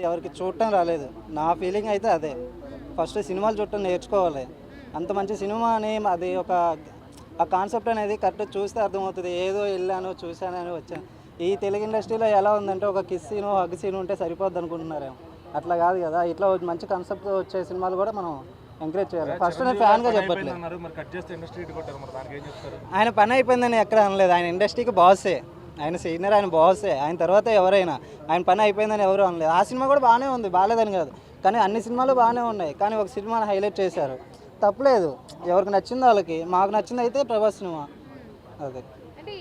ఎవరికి చూడటం రాలేదు. నా ఫీలింగ్ అయితే అదే. ఫస్ట్ సినిమాలు చూడటం నేర్చుకోవాలి. అంత మంచి సినిమా అని అది ఒక ఆ కాన్సెప్ట్ అనేది కరెక్ట్ చూస్తే అర్థమవుతుంది. ఏదో వెళ్ళాను చూశానని వచ్చాను. ఈ తెలుగు ఇండస్ట్రీలో ఎలా ఉందంటే ఒక కిస్ సీను హగ్ సీను ఉంటే సరిపోద్ది అనుకుంటున్నారేమో. అట్లా కాదు కదా. ఇట్లా మంచి కాన్సెప్ట్ వచ్చే సినిమాలు కూడా మనం ఎంకరేజ్ చేయాలి. ఫస్ట్ నేను ఫ్యాన్గా చెప్పట్లేదు. ఆయన పని అయిపోయిందని ఎక్కడ అనలేదు. ఆయన ఇండస్ట్రీకి బాసే, ఆయన సీనియర్, ఆయన బాసే. ఆయన తర్వాత ఎవరైనా ఆయన పని అయిపోయిందని ఎవరు అనలేదు. ఆ సినిమా కూడా బాగానే ఉంది, బాగాలేదని కాదు. కానీ అన్ని సినిమాలు బాగానే ఉన్నాయి. కానీ ఒక సినిమాని హైలైట్ చేశారు, తప్పలేదు. ఎవరికి నచ్చింది వాళ్ళకి. మాకు నచ్చింది అయితే ప్రభాస్ సినిమా. అదే అంటే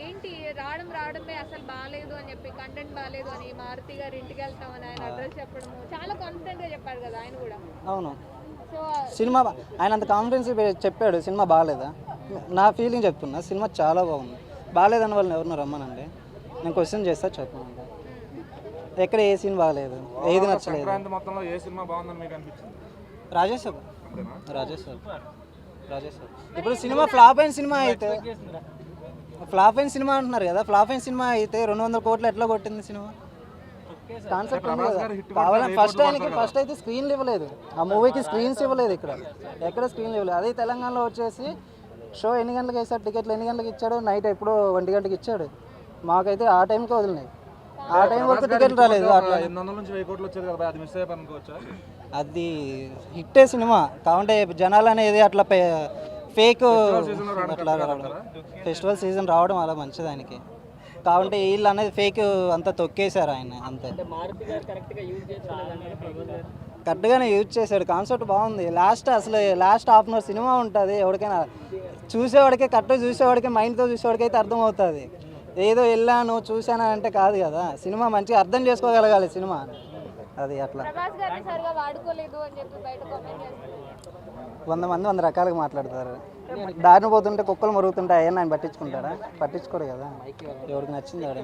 ఏంటి రావడమే అసలు బాగాలేదు అని చెప్పి, కంటెంట్ బాగాలేదు అని మారుతి గారు ఇంటికి వెళ్తామని ఆయన అడ్రస్ చెప్పడము చాలా కాన్ఫిడెంట్ గా చెప్పాడు కదా ఆయన కూడా. అవును, సో సినిమా ఆయన అంత కాన్ఫిడెన్స్ చెప్పాడు. సినిమా బాగాలేదా? నా ఫీలింగ్ చెప్తున్నా, సినిమా చాలా బాగుంది. బాగాలేదని వాళ్ళని ఎవరినో రమ్మనండి, నేను క్వశ్చన్ చేస్తా చెప్పండి. ఎక్కడ ఏ సీన్ బాగాలేదు, ఏది నచ్చలేదు. రాజేశ్వర్ ఇప్పుడు సినిమా ఫ్లాప్ అయిన సినిమా అయితే, ఫ్లాప్ అయిన సినిమా అంటున్నారు కదా. ఫ్లాప్ అయిన సినిమా అయితే 200 కోట్లు ఎట్లా కొట్టింది సినిమా? కాన్సెప్ట్ ఉంది కదా. కావాలని ఫస్ట్ అయితే స్క్రీన్లు ఇవ్వలేదు. ఆ మూవీకి స్క్రీన్స్ ఇవ్వలేదు. ఎక్కడ స్క్రీన్లు ఇవ్వలేదు. అదే తెలంగాణలో వచ్చేసి షో ఎన్ని గంటలకు వేసాడు, టికెట్లు ఎన్ని గంటలకు ఇచ్చాడు, నైట్ ఎప్పుడో 1 గంటకి ఇచ్చాడు. మాకైతే ఆ టైంకి వదిలినాయి. ఆ టైం వరకు టికెట్లు రాలేదు. అది హిట్టే సినిమా కావంటే జనాలు అనేది అట్లా ఫేక్ అట్లా ఫెస్టివల్ సీజన్ రావడం అలా మంచిది ఆయనకి. కావంటే వీళ్ళు అనేది ఫేక్ అంతా తొక్కేశారు ఆయన. అంతే కరెక్ట్గానే యూజ్ చేశాడు. కాన్సెప్ట్ బాగుంది. Last half an hour cinema ఉంటుంది. ఎవరికైనా చూసేవాడికి కరెక్ట్గా చూసేవాడికి మైండ్తో చూసేవాడికి అయితే అర్థమవుతుంది. ఏదో వెళ్ళాను చూశాను అంటే కాదు కదా. సినిమా మంచిగా అర్థం చేసుకోగలగాలి సినిమా. అది అట్లా 100 మంది 100 రకాలుగా మాట్లాడతారు. దారిని పోతుంటే కుక్కలు మరుగుతుంటాయి. ఆయన పట్టించుకుంటారా? పట్టించుకోరు కదా. ఎవరికి నచ్చింది ఎవరు